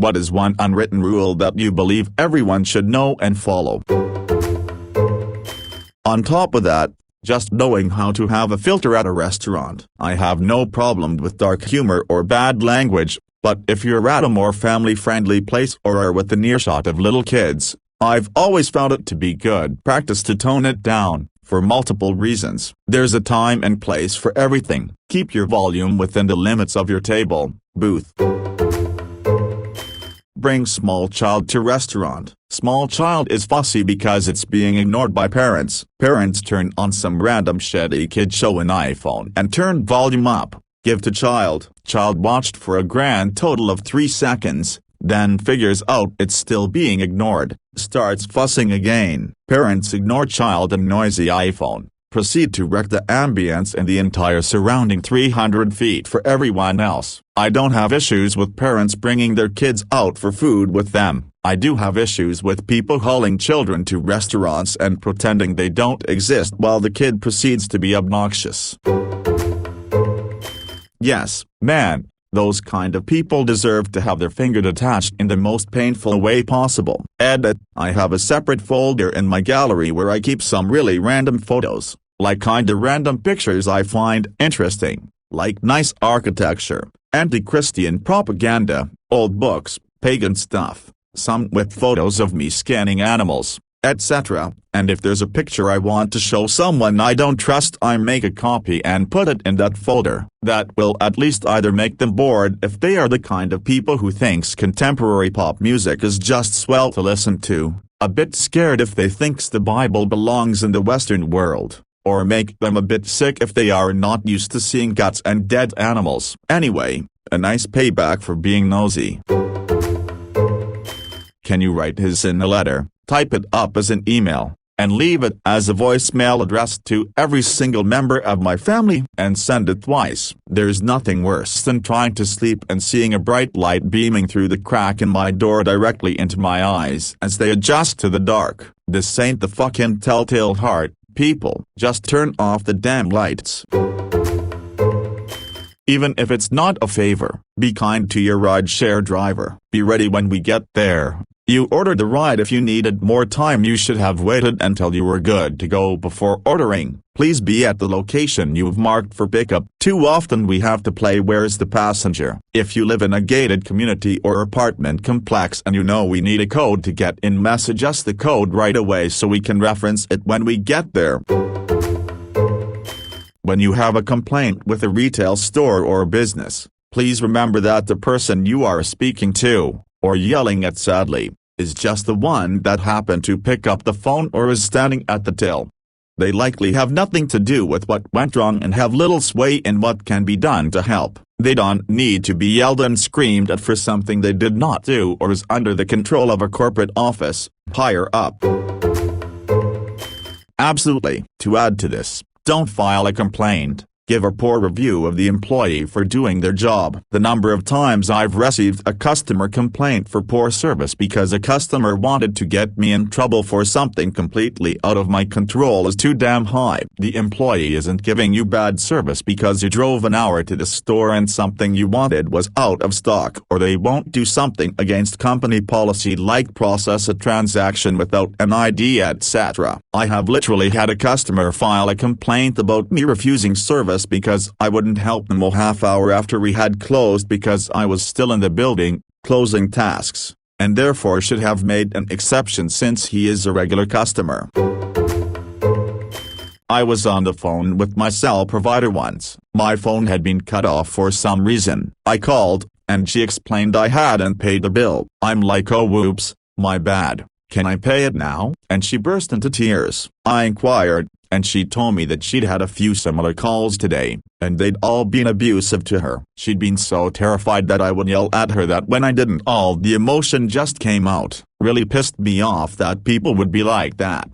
What is one unwritten rule that you believe everyone should know and follow? On top of that, just knowing how to have a filter at a restaurant. I have no problem with dark humor or bad language, but if you're at a more family-friendly place or are within earshot of little kids, I've always found it to be good practice to tone it down, for multiple reasons. There's a time and place for everything. Keep your volume within the limits of your table, booth. Bring small child to restaurant. Small child is fussy because it's being ignored by parents. Parents turn on some random shitty kid show an iPhone and turn volume up. Give to child. Child watched for a grand total of 3 seconds, then figures out it's still being ignored, starts fussing again. Parents ignore child and noisy iPhone, proceed to wreck the ambience and the entire surrounding 300 feet for everyone else. I don't have issues with parents bringing their kids out for food with them. I do have issues with people hauling children to restaurants and pretending they don't exist while the kid proceeds to be obnoxious. Yes, man, those kind of people deserve to have their finger detached in the most painful way possible. Edit. I have a separate folder in my gallery where I keep some really random photos, like kinda random pictures I find interesting, like nice architecture, anti-Christian propaganda, old books, pagan stuff, some with photos of me scanning animals, etc. And if there's a picture I want to show someone I don't trust, I make a copy and put it in that folder. That will at least either make them bored if they are the kind of people who thinks contemporary pop music is just swell to listen to, a bit scared if they thinks the Bible belongs in the Western world, or make them a bit sick if they are not used to seeing guts and dead animals. Anyway, a nice payback for being nosy. Can you write his in a letter, type it up as an email, and leave it as a voicemail addressed to every single member of my family, and send it twice? There's nothing worse than trying to sleep and seeing a bright light beaming through the crack in my door directly into my eyes as they adjust to the dark. This ain't the fucking telltale heart, people. Just turn off the damn lights. Even if it's not a favor, be kind to your ride-share driver. Be ready when we get there. You ordered the ride. If you needed more time, you should have waited until you were good to go before ordering. Please be at the location you've marked for pickup. Too often we have to play where's the passenger. If you live in a gated community or apartment complex and you know we need a code to get in, message us the code right away so we can reference it when we get there. When you have a complaint with a retail store or business, please remember that the person you are speaking to, or yelling at sadly, is just the one that happened to pick up the phone or is standing at the till. They likely have nothing to do with what went wrong and have little sway in what can be done to help. They don't need to be yelled and screamed at for something they did not do or is under the control of a corporate office, higher up. Absolutely. To add to this, don't file a complaint. Give a poor review of the employee for doing their job. The number of times I've received a customer complaint for poor service because a customer wanted to get me in trouble for something completely out of my control is too damn high. The employee isn't giving you bad service because you drove an hour to the store and something you wanted was out of stock, or they won't do something against company policy like process a transaction without an ID, etc. I have literally had a customer file a complaint about me refusing service because I wouldn't help them a half hour after we had closed because I was still in the building, closing tasks, and therefore should have made an exception since he is a regular customer. I was on the phone with my cell provider once. My phone had been cut off for some reason. I called, and she explained I hadn't paid the bill. I'm like, oh whoops, my bad, can I pay it now? And she burst into tears. I inquired, and she told me that she'd had a few similar calls today, and they'd all been abusive to her. She'd been so terrified that I would yell at her that when I didn't, all the emotion just came out. Really pissed me off that people would be like that.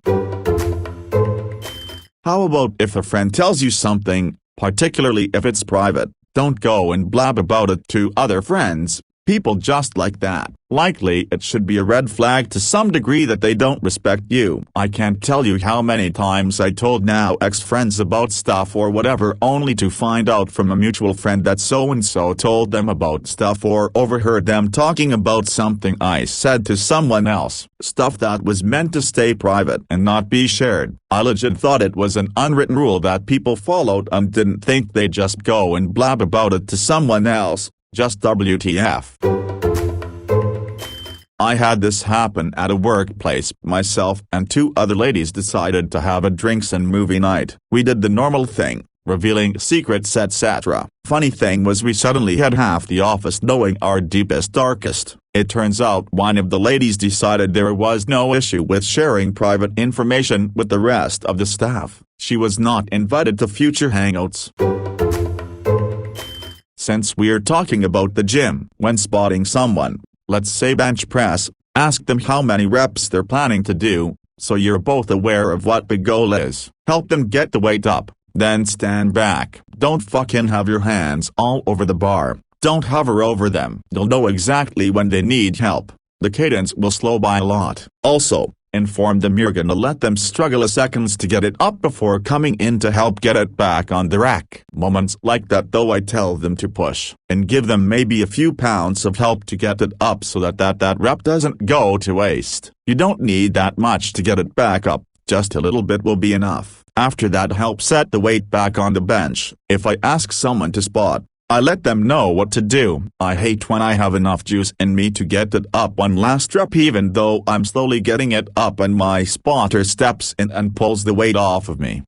How about if a friend tells you something, particularly if it's private, don't go and blab about it to other friends. People just like that. Likely it should be a red flag to some degree that they don't respect you. I can't tell you how many times I told now ex-friends about stuff or whatever only to find out from a mutual friend that so-and-so told them about stuff or overheard them talking about something I said to someone else. Stuff that was meant to stay private and not be shared. I legit thought it was an unwritten rule that people followed and didn't think they'd just go and blab about it to someone else. Just WTF. I had this happen at a workplace. Myself and two other ladies decided to have a drinks and movie night. We did the normal thing, revealing secrets etc. Funny thing was we suddenly had half the office knowing our deepest darkest. It turns out one of the ladies decided there was no issue with sharing private information with the rest of the staff. She was not invited to future hangouts. Since we're talking about the gym, when spotting someone, let's say bench press, ask them how many reps they're planning to do, so you're both aware of what the goal is. Help them get the weight up, then stand back. Don't fucking have your hands all over the bar. Don't hover over them. You'll know exactly when they need help. The cadence will slow by a lot. Also, inform them you're gonna let them struggle a seconds to get it up before coming in to help get it back on the rack. Moments like that though I tell them to push, and give them maybe a few pounds of help to get it up so that rep doesn't go to waste. You don't need that much to get it back up, just a little bit will be enough. After that help set the weight back on the bench. If I ask someone to spot, I let them know what to do. I hate when I have enough juice in me to get it up one last rep even though I'm slowly getting it up and my spotter steps in and pulls the weight off of me.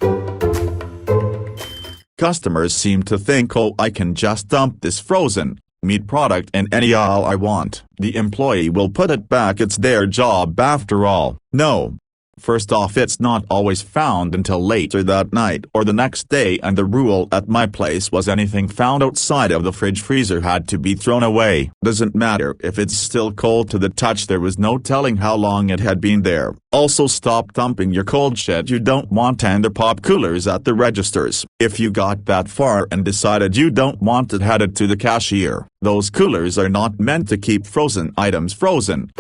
Customers seem to think oh I can just dump this frozen meat product in any aisle I want. The employee will put it back, it's their job after all. No. First off, it's not always found until later that night or the next day, and the rule at my place was anything found outside of the fridge freezer had to be thrown away. Doesn't matter if it's still cold to the touch, there was no telling how long it had been there. Also stop dumping your cold shit you don't want and the pop coolers at the registers. If you got that far and decided you don't want it headed to the cashier, those coolers are not meant to keep frozen items frozen.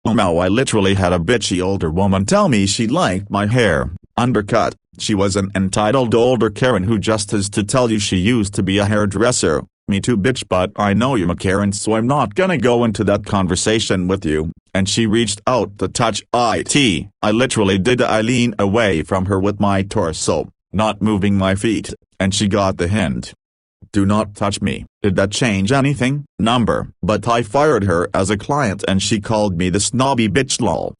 Now I literally had a bitchy older woman tell me she liked my hair undercut. She was an entitled older Karen who just has to tell you she used to be a hairdresser. Me too bitch, but I know you're a Karen so I'm not gonna go into that conversation with you. And she reached out to touch it. I literally did. I lean away from her with my torso, not moving my feet, and she got the hint. Do not touch me. Did that change anything? Number. But I fired her as a client and she called me the snobby bitch lol.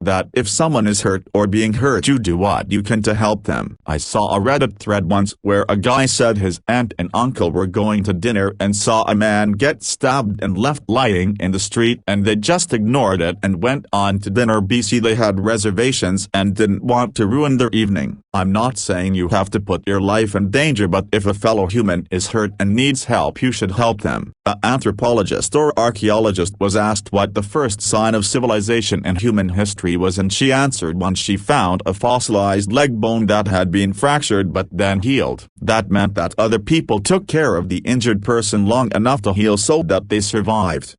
That if someone is hurt or being hurt you do what you can to help them. I saw a Reddit thread once where a guy said his aunt and uncle were going to dinner and saw a man get stabbed and left lying in the street and they just ignored it and went on to dinner. BC they had reservations and didn't want to ruin their evening. I'm not saying you have to put your life in danger, but if a fellow human is hurt and needs help you should help them. An anthropologist or archaeologist was asked what the first sign of civilization in human history was and she answered once she found a fossilized leg bone that had been fractured but then healed. That meant that other people took care of the injured person long enough to heal so that they survived.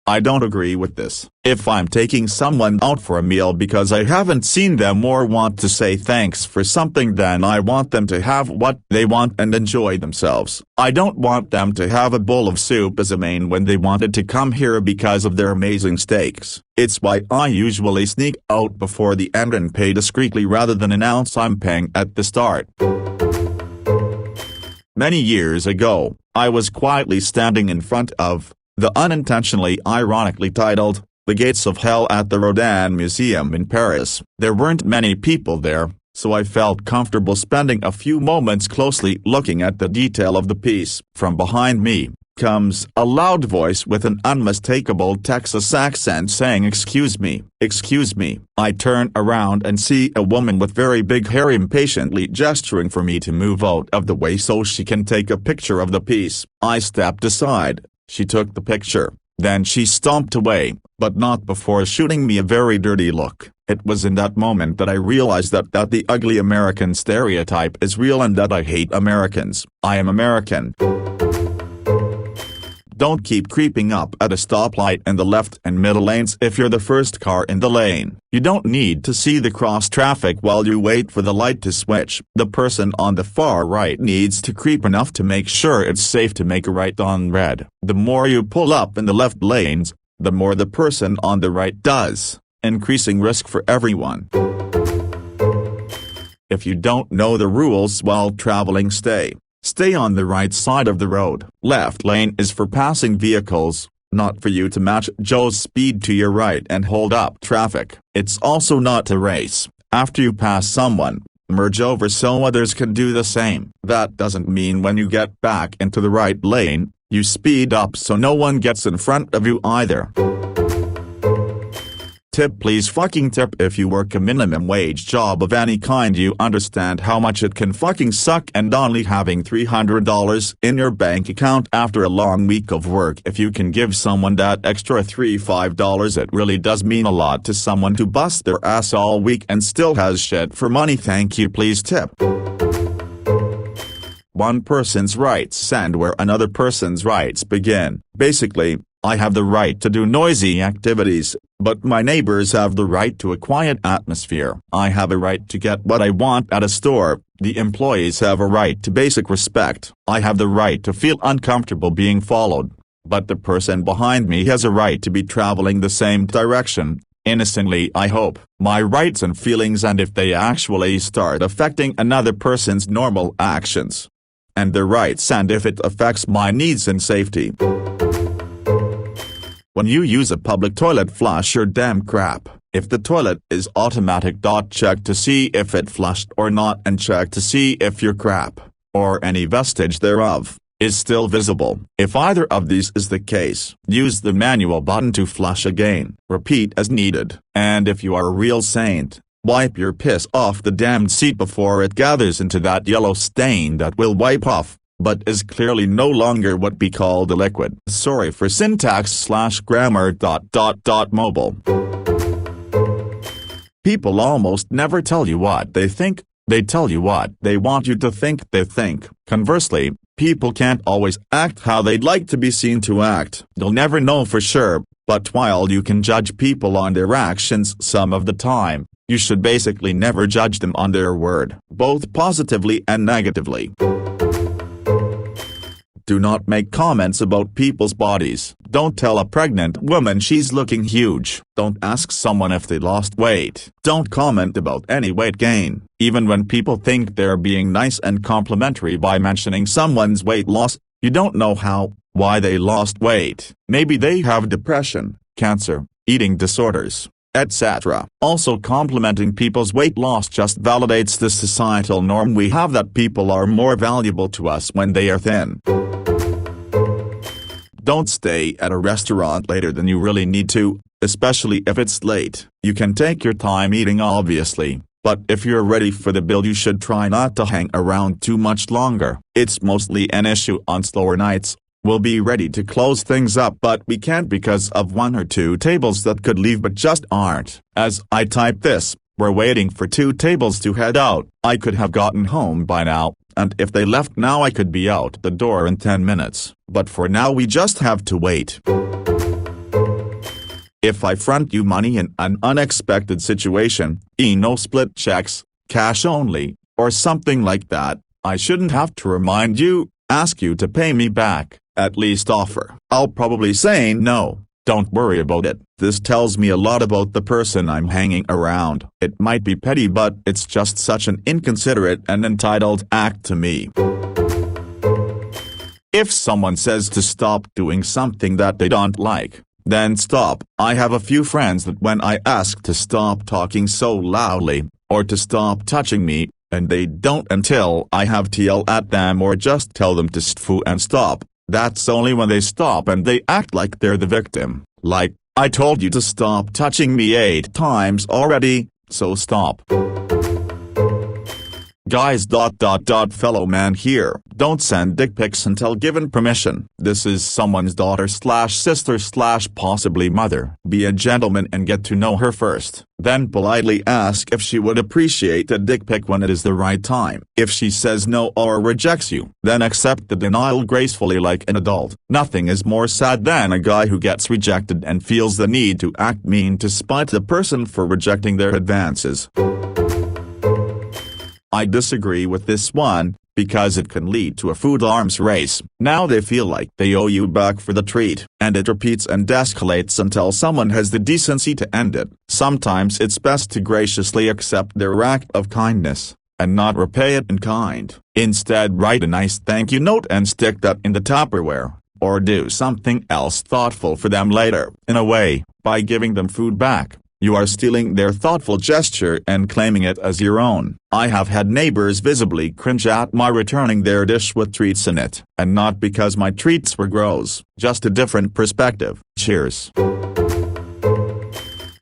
I don't agree with this. If I'm taking someone out for a meal because I haven't seen them or want to say thanks for something, then I want them to have what they want and enjoy themselves. I don't want them to have a bowl of soup as a main when they wanted to come here because of their amazing steaks. It's why I usually sneak out before the end and pay discreetly rather than announce I'm paying at the start. Many years ago, I was quietly standing in front of the unintentionally ironically titled, The Gates of Hell at the Rodin Museum in Paris. There weren't many people there, so I felt comfortable spending a few moments closely looking at the detail of the piece. From behind me comes a loud voice with an unmistakable Texas accent saying, "Excuse me, excuse me." I turn around and see a woman with very big hair impatiently gesturing for me to move out of the way so she can take a picture of the piece. I stepped aside. She took the picture, then she stomped away, but not before shooting me a very dirty look. It was in that moment that I realized that the ugly American stereotype is real and that I hate Americans. I am American. Don't keep creeping up at a stoplight in the left and middle lanes if you're the first car in the lane. You don't need to see the cross traffic while you wait for the light to switch. The person on the far right needs to creep enough to make sure it's safe to make a right on red. The more you pull up in the left lanes, the more the person on the right does, increasing risk for everyone. If you don't know the rules while traveling, Stay on the right side of the road. Left lane is for passing vehicles, not for you to match Joe's speed to your right and hold up traffic. It's also not a race. After you pass someone, merge over so others can do the same. That doesn't mean when you get back into the right lane, you speed up so no one gets in front of you either. Tip: please fucking tip. If you work a minimum wage job of any kind, you understand how much it can fucking suck, and only having $300 in your bank account after a long week of work, if you can give someone that extra $5, it really does mean a lot to someone who busts their ass all week and still has shit for money. Thank you. Please tip. One person's rights end where another person's rights begin. Basically, I have the right to do noisy activities, but my neighbors have the right to a quiet atmosphere. I have a right to get what I want at a store. The employees have a right to basic respect. I have the right to feel uncomfortable being followed, but the person behind me has a right to be traveling the same direction, innocently I hope. My rights and feelings, and if they actually start affecting another person's normal actions. And their rights, and if it affects my needs and safety. When you use a public toilet, flush your damn crap. If the toilet is automatic, check to see if it flushed or not, and check to see if your crap, or any vestige thereof, is still visible. If either of these is the case, use the manual button to flush again. Repeat as needed. And if you are a real saint, wipe your piss off the damned seat before it gathers into that yellow stain that will wipe off, but is clearly no longer what we call the liquid. Sorry for syntax/grammar. Mobile. People almost never tell you what they think, they tell you what they want you to think they think. Conversely, people can't always act how they'd like to be seen to act. You'll never know for sure, but while you can judge people on their actions some of the time, you should basically never judge them on their word, both positively and negatively. Do not make comments about people's bodies. Don't tell a pregnant woman she's looking huge. Don't ask someone if they lost weight. Don't comment about any weight gain, even when people think they're being nice and complimentary by mentioning someone's weight loss. You don't know why they lost weight. Maybe they have depression, cancer, eating disorders, etc. Also, complimenting people's weight loss just validates the societal norm we have that people are more valuable to us when they are thin. Don't stay at a restaurant later than you really need to, especially if it's late. You can take your time eating obviously, but if you're ready for the bill you should try not to hang around too much longer. It's mostly an issue on slower nights. We'll be ready to close things up, but we can't because of 1 or 2 tables that could leave but just aren't. As I type this, we're waiting for 2 tables to head out. I could have gotten home by now, and if they left now I could be out the door in 10 minutes, but for now we just have to wait. If I front you money in an unexpected situation, no split checks, cash only, or something like that, I shouldn't have to remind you, ask you to pay me back, at least offer. I'll probably say no. Don't worry about it. This tells me a lot about the person I'm hanging around. It might be petty, but it's just such an inconsiderate and entitled act to me. If someone says to stop doing something that they don't like, then stop. I have a few friends that when I ask to stop talking so loudly, or to stop touching me, and they don't until I have to yell at them or just tell them to stfu and stop. That's only when they stop and they act like they're the victim. Like, I told you to stop touching me 8 times already, so stop. Guys. Fellow man here. Don't send dick pics until given permission. This is someone's daughter slash sister slash possibly mother. Be a gentleman and get to know her first. Then politely ask if she would appreciate a dick pic when it is the right time. If she says no or rejects you, then accept the denial gracefully like an adult. Nothing is more sad than a guy who gets rejected and feels the need to act mean to spite the person for rejecting their advances. I disagree with this one, because it can lead to a food arms race. Now they feel like they owe you back for the treat, and it repeats and escalates until someone has the decency to end it. Sometimes it's best to graciously accept their act of kindness, and not repay it in kind. Instead, write a nice thank you note and stick that in the Tupperware, or do something else thoughtful for them later. In a way, by giving them food back, you are stealing their thoughtful gesture and claiming it as your own. I have had neighbors visibly cringe at my returning their dish with treats in it, and not because my treats were gross, just a different perspective. Cheers.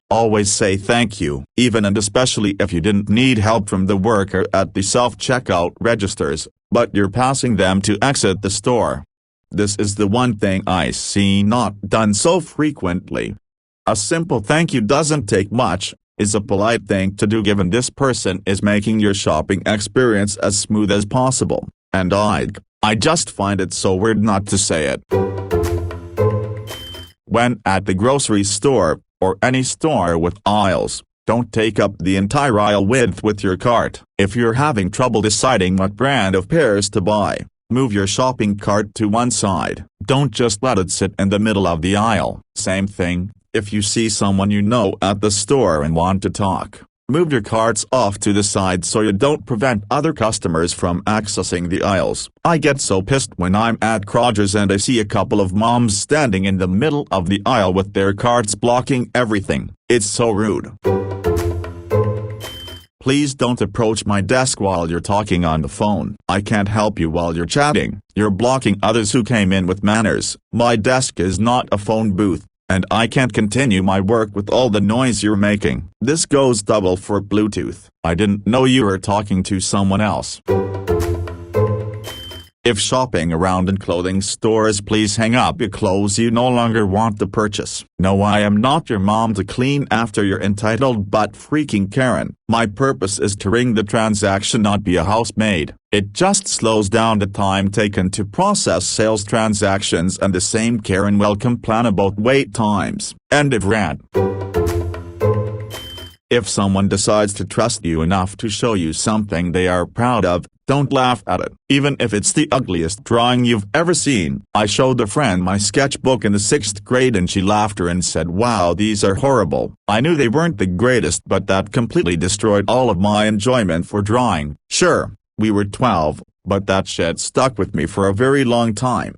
Always say thank you, even and especially if you didn't need help from the worker at the self-checkout registers, but you're passing them to exit the store. This is the one thing I see not done so frequently. A simple thank you doesn't take much, is a polite thing to do given this person is making your shopping experience as smooth as possible, and I just find it so weird not to say it. When at the grocery store, or any store with aisles, don't take up the entire aisle width with your cart. If you're having trouble deciding what brand of pears to buy, move your shopping cart to one side. Don't just let it sit in the middle of the aisle. Same thing, if you see someone you know at the store and want to talk, move your carts off to the side so you don't prevent other customers from accessing the aisles. I get so pissed when I'm at Kroger's and I see a couple of moms standing in the middle of the aisle with their carts blocking everything. It's so rude. Please don't approach my desk while you're talking on the phone. I can't help you while you're chatting. You're blocking others who came in with manners. My desk is not a phone booth, and I can't continue my work with all the noise you're making. This goes double for Bluetooth. I didn't know you were talking to someone else. If shopping around in clothing stores, please hang up your clothes you no longer want to purchase. No, I am not your mom to clean after your entitled but freaking Karen. My purpose is to ring the transaction, not be a housemaid. It just slows down the time taken to process sales transactions, and the same Karen will complain about wait times. End of rant. If someone decides to trust you enough to show you something they are proud of, don't laugh at it, even if it's the ugliest drawing you've ever seen. I showed a friend my sketchbook in the 6th grade and she laughed and said, "Wow, these are horrible." I knew they weren't the greatest, but that completely destroyed all of my enjoyment for drawing. Sure, we were 12, but that shit stuck with me for a very long time.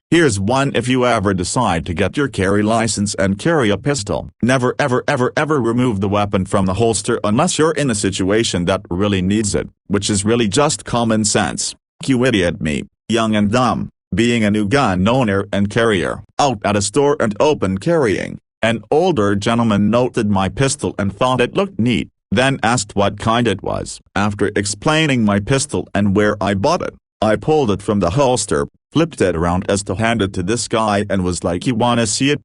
Here's one: if you ever decide to get your carry license and carry a pistol, never ever ever ever remove the weapon from the holster unless you're in a situation that really needs it, which is really just common sense. You idiot me, young and dumb, being a new gun owner and carrier, out at a store and open carrying. An older gentleman noted my pistol and thought it looked neat, then asked what kind it was. After explaining my pistol and where I bought it, I pulled it from the holster, flipped it around as to hand it to this guy, and was like, "You wanna see it?"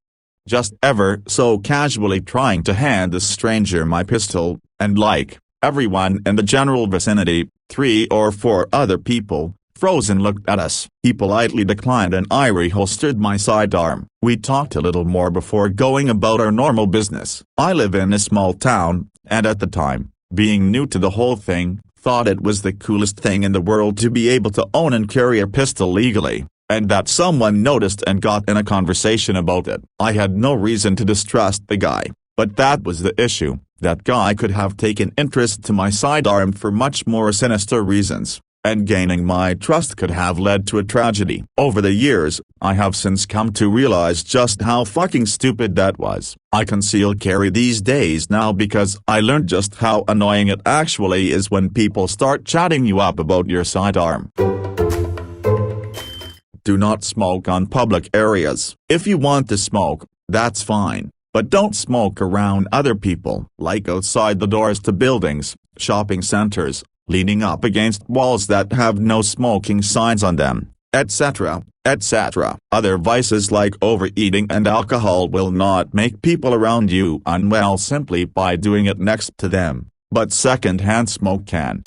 Just ever so casually trying to hand this stranger my pistol, and like everyone in the general vicinity, 3 or 4 other people, frozen, looked at us. He politely declined and I reholstered my sidearm. We talked a little more before going about our normal business. I live in a small town, and at the time, being new to the whole thing, thought it was the coolest thing in the world to be able to own and carry a pistol legally, and that someone noticed and got in a conversation about it. I had no reason to distrust the guy, but that was the issue. That guy could have taken interest to my sidearm for much more sinister reasons, and gaining my trust could have led to a tragedy. Over the years, I have since come to realize just how fucking stupid that was. I conceal carry these days now because I learned just how annoying it actually is when people start chatting you up about your sidearm. Do not smoke on public areas. If you want to smoke, that's fine, But don't smoke around other people, like outside the doors to buildings, shopping centers, leaning up against walls that have no smoking signs on them, etc., etc. Other vices like overeating and alcohol will not make people around you unwell simply by doing it next to them, but secondhand smoke can.